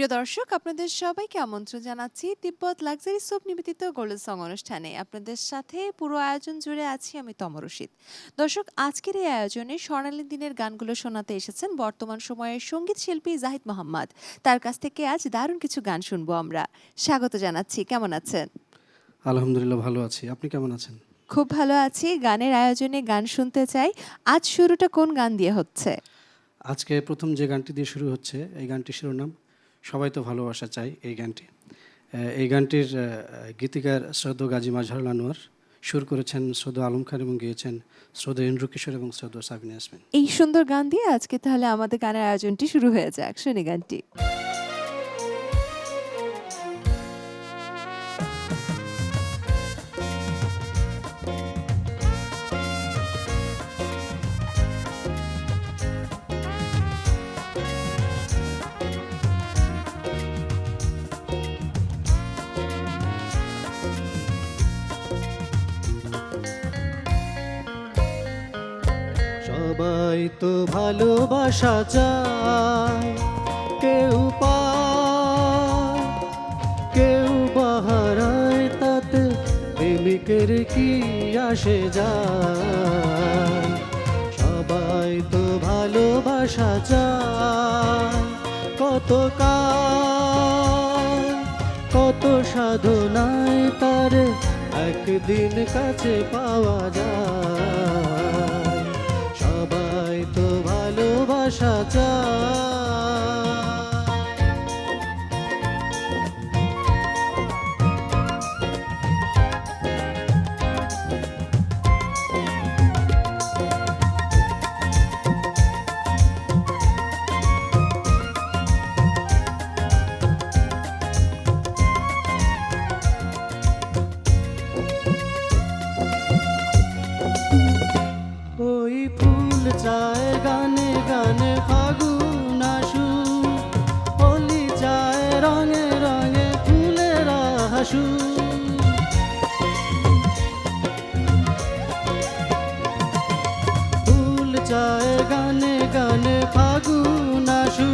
প্রিয় দর্শক, আপনাদের সবাইকে আমন্ত্রণ জানাচ্ছি তিব্বত লাক্সারি সোপ নিবেদিত গোল্ডেন সং অনুষ্ঠানে। আপনাদের সাথে পুরো আয়োজন জুড়ে আছি আমি তমরশিদ। দর্শক, আজকের এই আয়োজনে স্বর্ণালী দিনের গানগুলো শোনাতে এসেছেন বর্তমান সময়ের সঙ্গীত শিল্পী জাহিদ মোহাম্মদ। তার কাছ থেকে আজ দারুণ কিছু গান শুনবো আমরা। স্বাগত জানাচ্ছি। কেমন আছেন? আলহামদুলিল্লাহ ভালো আছি। আপনি কেমন আছেন? খুব ভালো আছি। গানের আয়োজনে গান শুনতে চাই। আজ শুরুটা কোন গান দিয়ে হচ্ছে? আজকে প্রথম যে গানটি দিয়ে শুরু হচ্ছে, এই গানটির শিরোনাম সবাই তো ভালোবাসা চাই। এই গানটি এই গানটির গীতিকার শ্রদ্ধেয় গাজী মাজহারুল আনোয়ার, সুর করেছেন শ্রদ্ধেয় আলম খান এবং গেয়েছেন শ্রদ্ধেয় ইন্দ্র কিশোর এবং শ্রদ্ধেয় সাবিনা ইয়াসমিন। এই সুন্দর গান দিয়ে আজকে তাহলে আমাদের গানের আয়োজনটি শুরু হয়ে যাক। শুনি গানটি। সবাই তো ভালোবাসা চায়, কেউ পায় কেউ বাহারায়, তাতে প্রেমিকের কি আসে যায়। সবাই তো ভালোবাসা চায়, কত কাল কত সাধনায় তার একদিন কাছে পাওয়া যায়। সবাই তো ভালোবাসা চায়। ওই ফুল চায় গানে গানে ফাগুন আসু, হোলি চায় রঙে রঙে ফুলেরা হাসু। ফুল চায় গানে গানে ফাগুন আসু,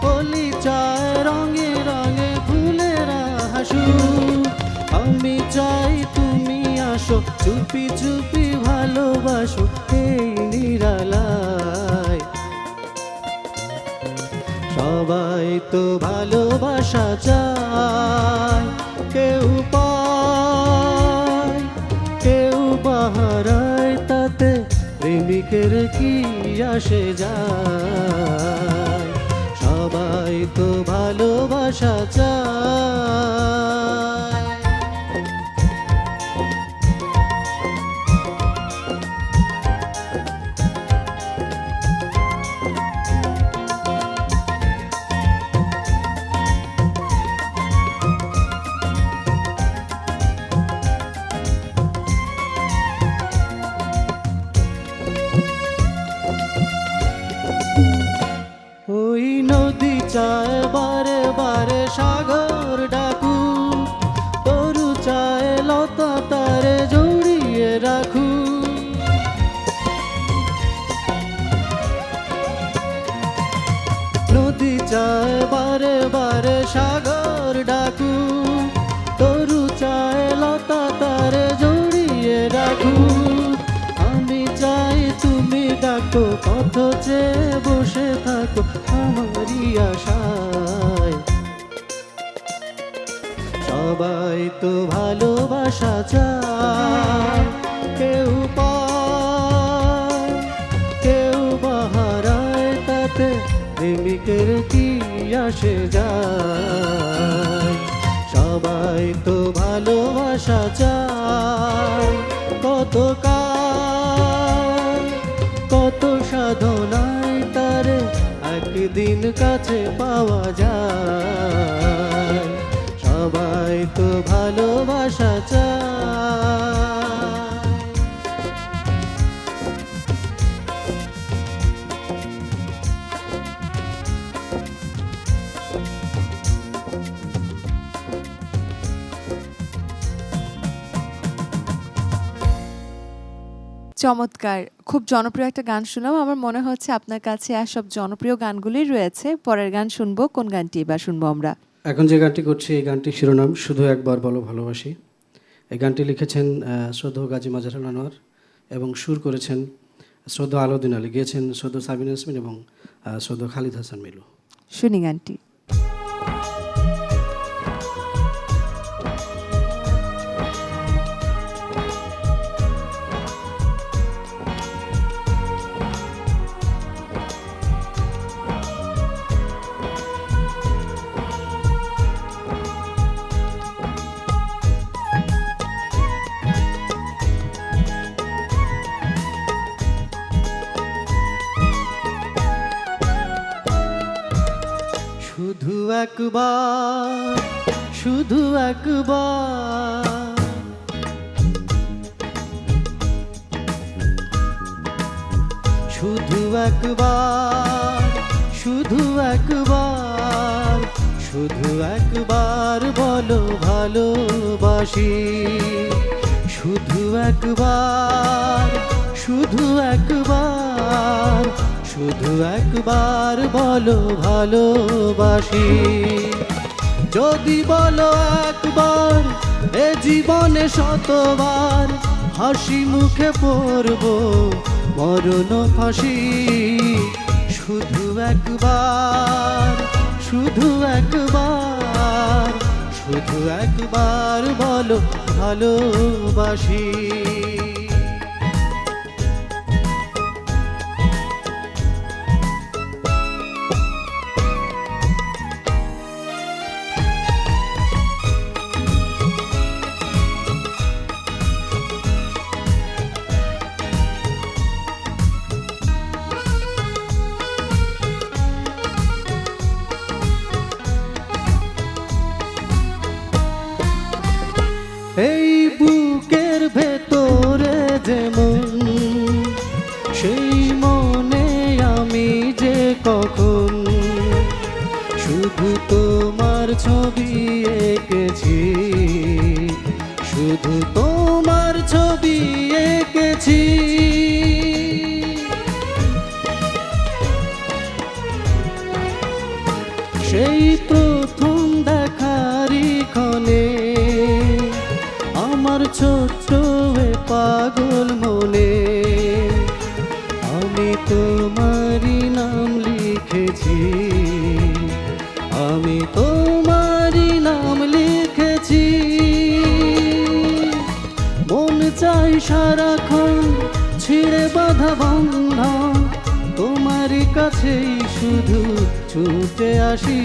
হোলি চায় রঙে রঙে ফুলেরা হাসু। আমি চাই তুমি আসো, চুপি চুপি ভালোবাসো এই নিরালায়। সবাই তো ভালোবাসা চায়, কেউ পায় কেউ বাহারায়, তাতে প্রেমিকের কি আসে যায়। সবাই তো ভালোবাসা চায়। ওই নদী চায় বারে বারে সাগর ডাকু, তরু চায় লতা তারে জড়িয়ে রাখু। নদী চায় বারে বারে সাগর ডাকু, তরু চায় লতা তারে জড়িয়ে রাখু। আমি চাই তুমি ডাকো, পথ চেয়ে বসে থাকো আমারই আশায়। সবাই তো ভালোবাসা চায়, কেউ পায় কেউ বাহারায়, তাতে প্রেমিকের কি আসে যায়। সবাই তো ভালোবাসা চায়, কত কাল কত সাধনায় তারে একদিন কাছে পাওয়া যায়। সবাই তো ভালোবাসা চায়। চমৎকার! খুব জনপ্রিয় একটা গান শুনলাম। আমার মনে হচ্ছে আপনার কাছে আর সব জনপ্রিয় গানগুলোই রয়েছে। পরের গান শুনবো। কোন গানটি এবার শুনবো আমরা? এখন যে গানটি করছি এই গানটির শিরোনাম শুধু একবার বলো ভালোবাসি। এই গানটি লিখেছেন শ্রদ্ধেয় গাজী মাজহারুল আনোয়ার এবং সুর করেছেন শ্রদ্ধেয় আলাউদ্দিন আলী, গেয়েছেন শ্রদ্ধেয় সাবিনা ইয়াসমিন এবং শ্রদ্ধেয় খালিদ হাসান মিলু। শুনি গানটি। শুধু একবার, শুধু একবার, শুধু একবার, শুধু একবার, শুধু একবার বলো ভালোবাসি। শুধু একবার, শুধু একবার, শুধু একবার বলো ভালোবাসি। যদি বলো একবার, এ জীবনে শতবার হাসি মুখে পড়ব মরণ ফাঁসি। শুধু একবার, শুধু একবার, শুধু একবার বলো ভালোবাসি। এই বুকের ভেতরে যেমন, সেই মনে আমি যে কখন শুধু তোমার ছবি এঁকেছি, শুধু তোমার ছবি এঁকেছি। সেই প্রথম দেখারি ক্ষণে আমার ছোট্ট এ পাগল মনে আমি তোমারই নাম লিখেছি, আমি তোমারই নাম লিখেছি। মন চাই সারাক্ষণ ছিঁড়ে বাঁধা বন্ধন তোমারই কাছেই শুধু ছুটে আসি।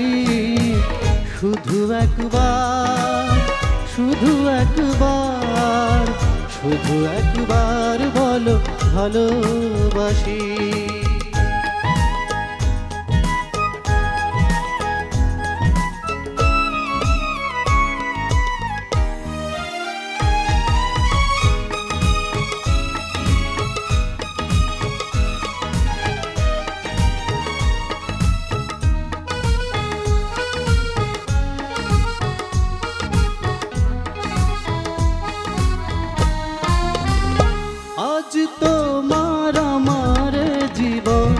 শুধু একবার, শুধু একবার, শুধু একবার বলো ভালোবাসি। আজ তোমার আমার জীবন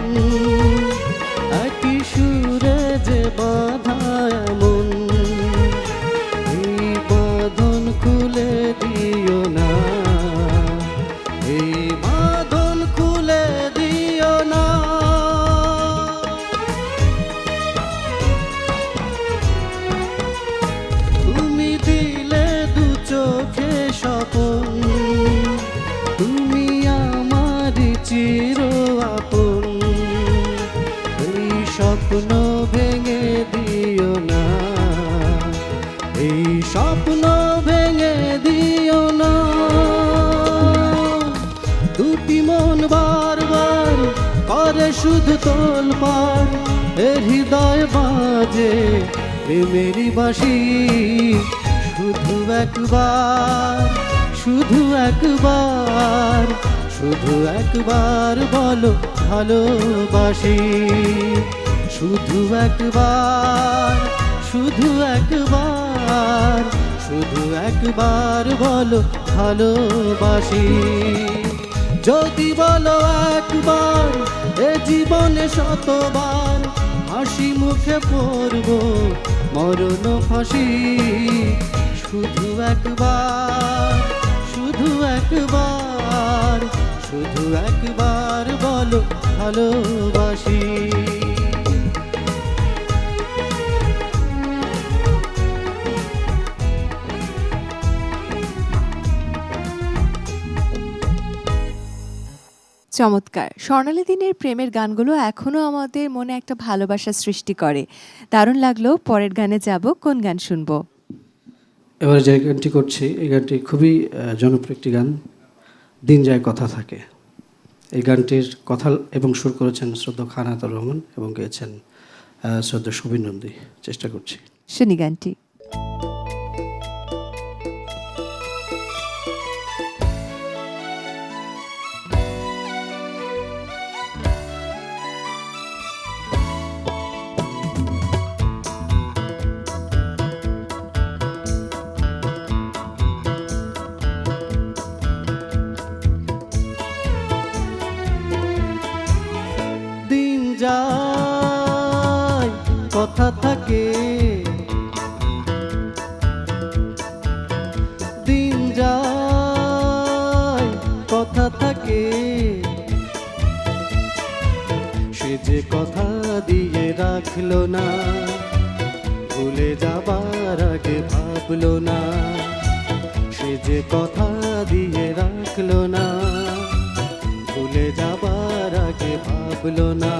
একই সুরে যে বাঁধা এমন, এই বাঁধন খুলে দিও না, এই বাঁধন খুলে দিও না। তুমি দিলে দু চোখে স্বপন, তুমি আমার চির আপন, এই স্বপ্ন ভেঙে দিও না, এই স্বপ্ন ভেঙে দিও না। দুটি মন বারবার করে শুধু তোলপাড়, এর হৃদয় বাজে প্রেমেরই বাঁশি। শুধু একবার, শুধু একবার, শুধু একবার বলো ভালোবাসি। শুধু একবার, শুধু একবার, শুধু একবার বলো ভালোবাসি। যদি বলো একবার এ জীবনে শতবার হাসি মুখে পড়ব মরণ ফাঁসি, শুধু একবার, শুধু একবার, শুধু একবার বলো ভালোবাসি। চমৎকার! স্বর্ণালী দিনের প্রেমের গানগুলো এখনো আমাদের মনে একটা ভালোবাসা সৃষ্টি করে। দারুণ লাগলো। পরের গানে যাব, কোন গান শুনবো? এবারে যে গানটি করছি এই গানটি খুবই জনপ্রিয় একটি গান, দিন যায় কথা থাকে। এই গানটির কথা এবং সুর করেছেন শ্রদ্ধা খান আতাউর রহমান এবং গেয়েছেন শ্রদ্ধা সুবীর নন্দী। চেষ্টা করছি। শুনি গানটি। দিন যায় কথা থাকে, দিন যায় কথা থাকে, সে যে কথা দিয়ে রাখলো না, ভুলে যাবার আগে ভাবলো না, সে যে কথা দিয়ে রাখলো না, ভুলে যাবার আগে ভাবলো না,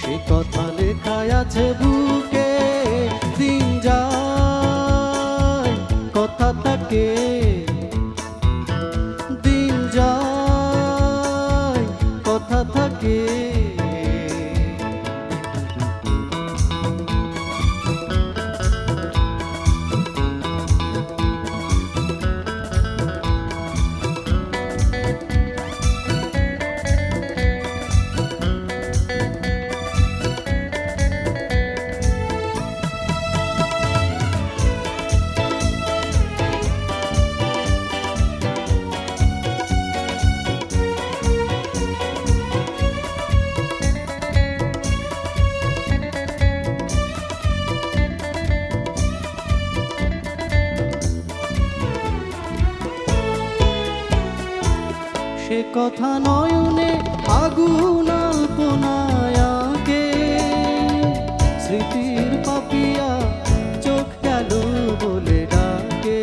সে কথা লেখায় আছে বুকে। দিন যায় কথা থাকে, দিন যায় কথা থাকে। সে কথা নয়নে আগুন আল্পনায় আঁকে, স্মৃতির পাপিয়া চোখ গেল বলে ডাকে।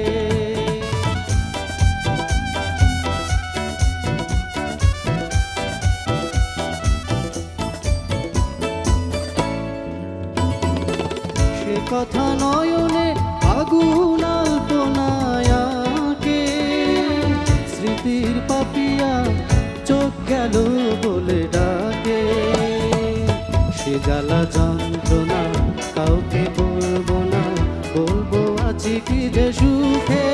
সে কথা নয়নে আগুন আল্পনায় আঁকে, স্মৃতির পাপিয়া চোখ গেল বলে ডাকে। সে জ্বালা যন্ত্রণা কাউকে বলবো না, বলবো আছি কি যে সুখে।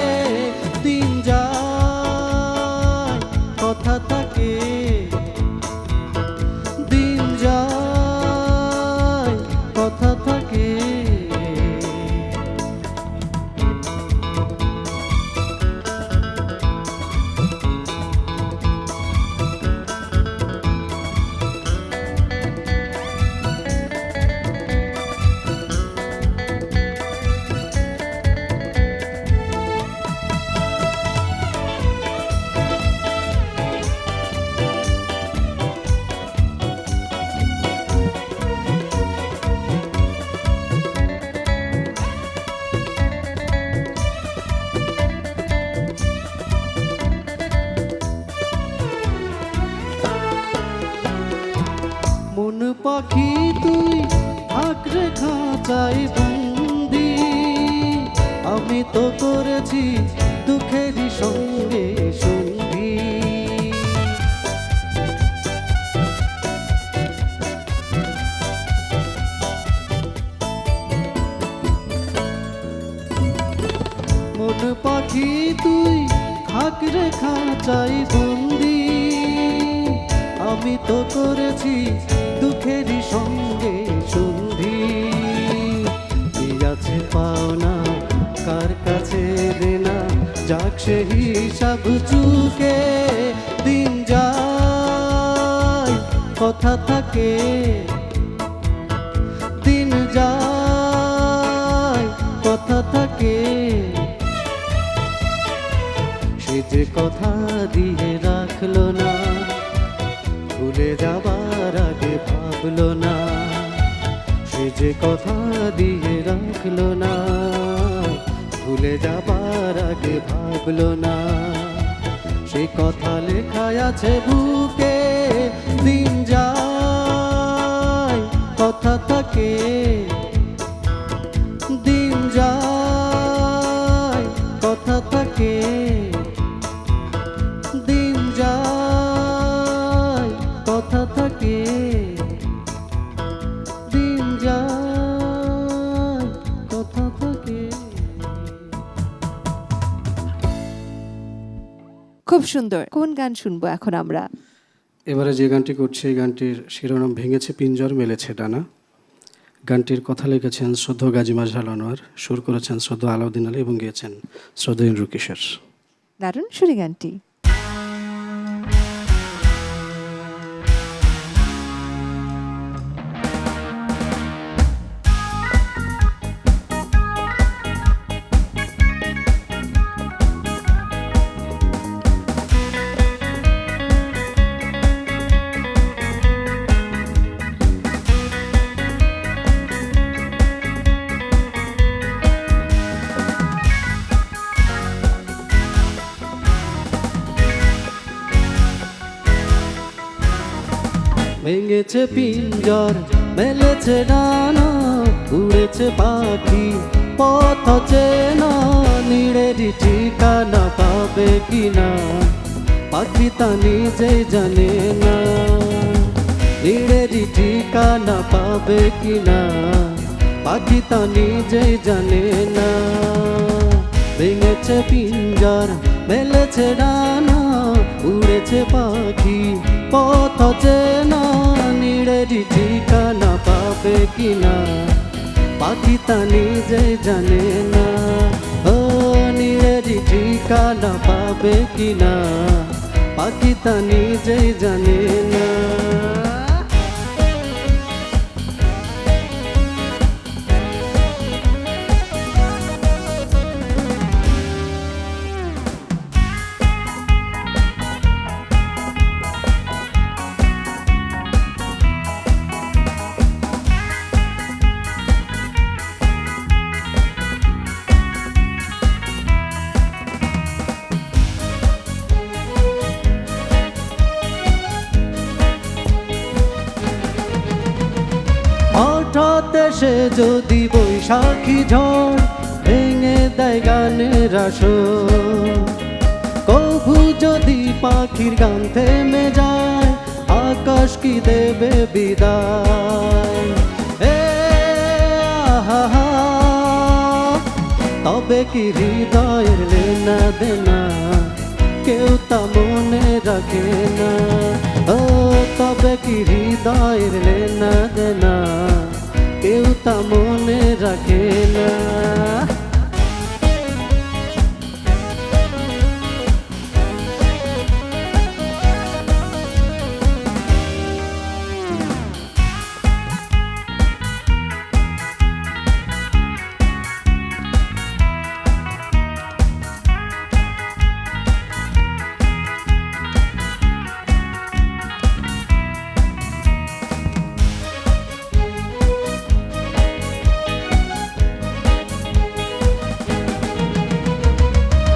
দিন যায় কথা থাকে, দিন যায় কথা থাকে। মন পাখি তুই আঁকড়ে খাঁচাই বন্দি, আমি তো করেছি দুঃখেরই সঙ্গে সঙ্গী। মন পাখি তুই আঁকড়ে খাঁচাই বন্দি, আমি তো করেছি দুঃখেরই সঙ্গে সন্ধি। কি আছে পাওনা কার কাছে দেনা, যাক সে হিসাব চুকে। দিন কথা থাকে, দিন যায় কথা থাকে, সে যে কথা দিয়ে রাখলো না, ভুলে যাবার আগে ভাবলো না, সে যে কথা দিয়ে রাখলো না, ভুলে যাবার আগে ভাবলো না, সে কথা লেখা আছে বুকে, দিন যায় কথা থাকে, দিন যায় কথা থাকে, দিন যায় কথা থাকে, দিন যায় কথা থাকে। খুব সুন্দর। কোন গান শুনবো এখন আমরা? এবারে যে গানটি করছি এই গানটির শিরোনাম ভেঙেছে পিঞ্জর মেলেছে ডানা। গানটির কথা লিখেছেন শ্রদ্ধেয় গাজী মাজহার আনোয়ার, সুর করেছেন শ্রদ্ধেয় আলাউদ্দিন আলী এবং গেয়েছেন শ্রদ্ধেয় ইন্দ্র কিশোর। দারুণ শুনি গানটি। ভেঙেছে পিঞ্জর মেলেছে ডানা, উড়েছে পাখি পথ চেনা, নিড়েরই ঠিকানা পাবে কিনা পাখি তা নিজেই জানে না, নিড়েরই ঠিকানা পাবে কিনা পাখি তা নিজেই জানে না। ভেঙেছে পিঞ্জর মেলেছে ডানা, উড়েছে পাখি পথ চেনা, নিড়েরই ঠিকানা পাবে কিনা পাখি তা নিজেই জানে না, ও নিড়েরই ঠিকানা পাবে কিনা পাখি তা নিজেই জানে না। হঠাৎ এসে যদি বৈশাখী ঝড় ভেঙে দেয় গানের আসর, কভু যদি পাখির গান থেমে যায় আকাশ কি দেবে বিদায়, এ আহা তবে কি হৃদয়ের লেনা দেনা কেউ তা মনে রাখে না, ও তবে কি হৃদয়ের লেনা দেনা কেউ তা মনে রাখে না।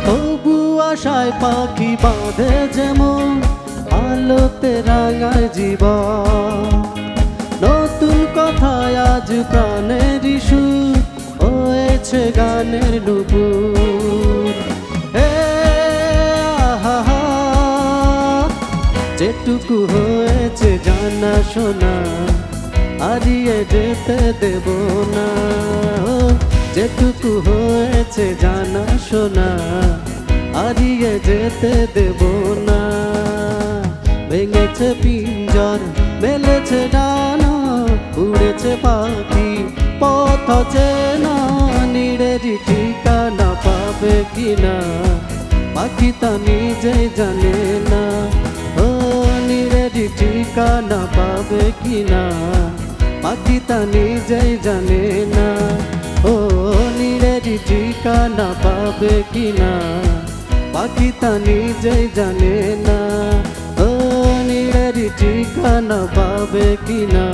তবু আশায় পাখি বাঁধে যেমন আলোতে রাঙায় জীবন, নতুন কথায় আজ প্রাণের সুর হয়েছে গানের নুপুর, হে আহা যেটুকু হয়েছে জানা শোনা হারিয়ে যেতে দেব না, যেটুকু হয়েছে জানা শোনা হারিয়ে যেতে দেব না। ভেঙেছে পিঞ্জর মেলেছে ডানা, উড়েছে পাখি পথ চেনা, নিড়েরই ঠিকানা পাবে কিনা পাখি তা নিজেই জানে না, ও নিড়ের ঠিকানা পাবে কিনা পাখি তা নিজেই জানে না। ও নীড়ের ঠিকানা পাবে কিনা পাখি তা নিজেই জানে না। ও নীড়ের ঠিকানা পাবে কিনা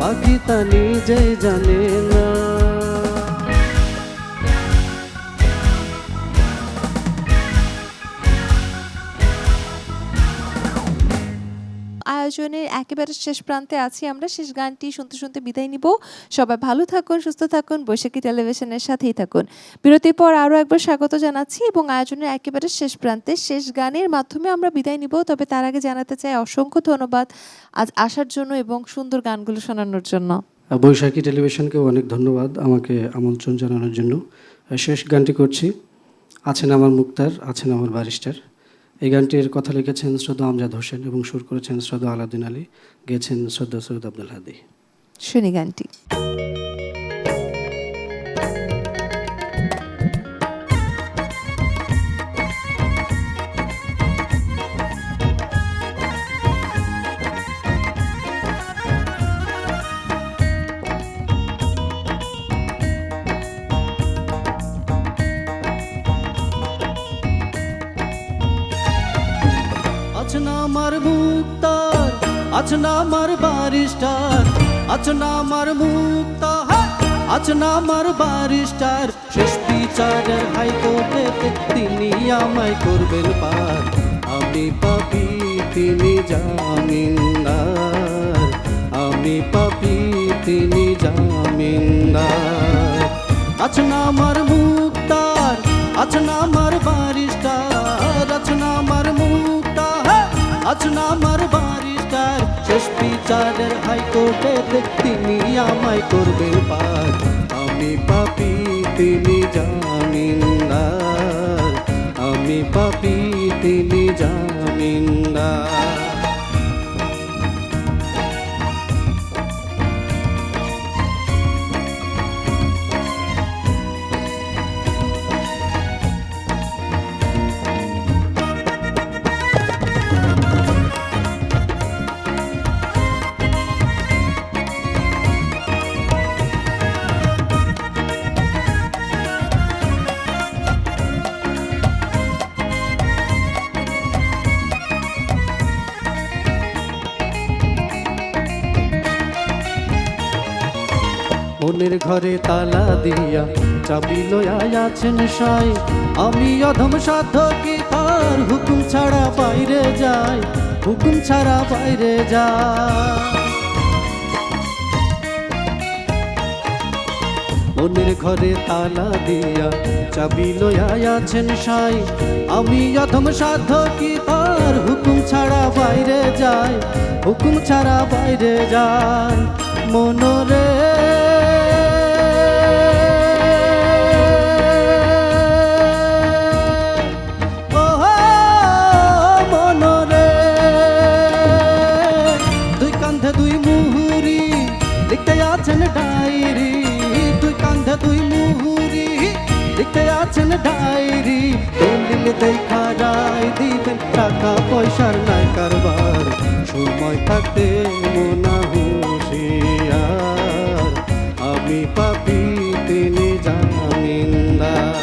পাখি তা নিজেই জানে না। আয়োজনের একেবারে শেষ প্রান্তে আছি আমরা। শেষ গানটি শুনতে শুনতে বিদায় নিব। সবাই ভালো থাকুন, সুস্থ থাকুন, বৈশাখী টেলিভিশনের সাথেই থাকুন। বিরতির পর আরও একবার স্বাগত জানাচ্ছি এবং আয়োজনের একেবারে শেষ প্রান্তে শেষ গানের মাধ্যমে আমরা বিদায় নিব। তবে তার আগে জানাতে চাই অসংখ্য ধন্যবাদ আজ আসার জন্য এবং সুন্দর গানগুলো শোনানোর জন্য। বৈশাখী টেলিভিশনকেও অনেক ধন্যবাদ আমাকে আমন্ত্রণ জানানোর জন্য। শেষ গানটি করছি, আছেন আমার মুক্তার, আছেন আমার ব্যারিস্টার। এই গানটির কথা লিখেছেন শ্রদ্ধা আমজাদ হোসেন এবং সুর করেছেন শ্রদ্ধা আলাউদ্দিন আলী, গেয়েছেন শ্রদ্ধা সৈয়দ আব্দুল হাদী। শুনি গানটি। আছেন আমার মুক্তার, আছেন আমার ব্যারিস্টার, আছেন আমার মুক্তার, আছেন আমার ব্যারিস্টার। শেষ বিচারের হাইকোর্টে তিনি আমায় করবেন পার। আমি পাপী তিনি জামিনদার, আমি পাপী তিনি জামিনদার। আছেন আমার মুক্তার, আছেন আমার ব্যারিস্টার, আছেন আমার মুক্তার, আছেন আমার ব্যারিস্টার। শেষ বিচারের হাইকোর্টে তিনি আমায় করবেন পার। আমি পাপী তিনি জামিনদার, আমি পাপী তিনি জামিনদার। মনের ঘরে তালা দিয়া চাবি লইয়া আছেন সাই। আমি অধম সাধ্য কি তার হুকুম ছাড়া বাইরে যাই, হুকুম ছাড়া বাইরে যাই। মনের ঘরে তালা দিয়া চাবি লইয়া আছেন সাই। আমি অধম সাধ্য কি তার হুকুম ছাড়া বাইরে যাই, হুকুম ছাড়া বাইরে যাই। মনরে আছেন ডায়েরি, দুই কান্ধে দুই মুহুরি লিখতে আছেন ডায়েরি। দলিল দেখা রায় দিবেন, টাকা পয়সার নাই কারবার, সময় থাকতে মোনা হুঁশিয়ার। আমি পাপী তিনি জামিনদার।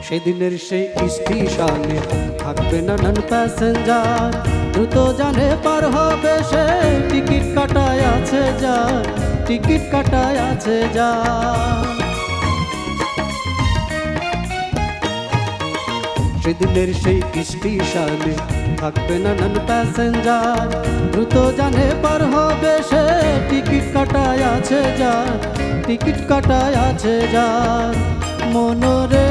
সেদিনের সেই স্টেশনে থাকবে নানান প্যাসেঞ্জার, দ্রুত জানে পার হবে সে, টিকিট কাটায় আছে যার, টিকিট কাটায় আছে যার। সেদিনের সেই স্টেশনে থাকবে নানান প্যাসেঞ্জার, দ্রুত জানে পার হবে সে, টিকিট কাটায় আছে যার, টিকিট কাটায় আছে যার। মনরে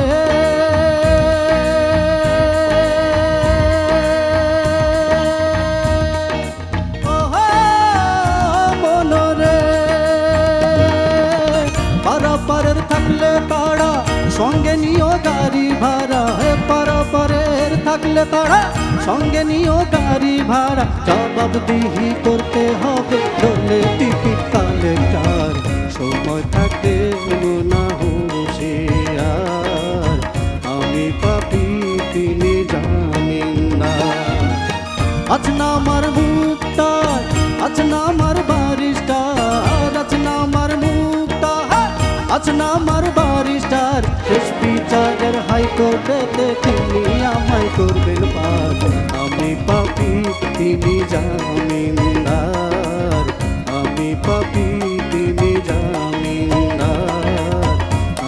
পারাপারের থাকলে তারা সঙ্গে নিও গাড়ি ভাড়া, হে পারাপারের থাকলে তারা সঙ্গে নিও গাড়ি ভাড়া। জবাবদিহি করতে হবে দলে টিকিট কালেক্টর, সময় থাকতে না হুঁশিয়ার, আমি পাপি তিনি জামিনদার। আজ না আমার মুক্তার, আজ না আমার বারিস্টার, আজ না আমার মুক্তার, আজ না আমার বারিস্টার, শেষ বিচারের হাইকোর্টেতে তিনি আমায় করবেন পার, আমি পাপি তিনি জামিনদার, আমি পাপি তিনি জামিনদার,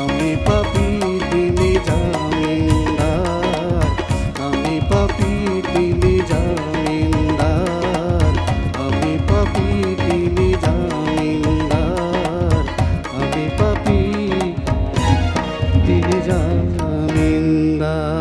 আমি পাপি তিনি জামিনদার, আমি পাপি তিনি জামিনদার, আমি পাপি তিনি জামিনদার, আমি পাপি তিনি জামিনদার।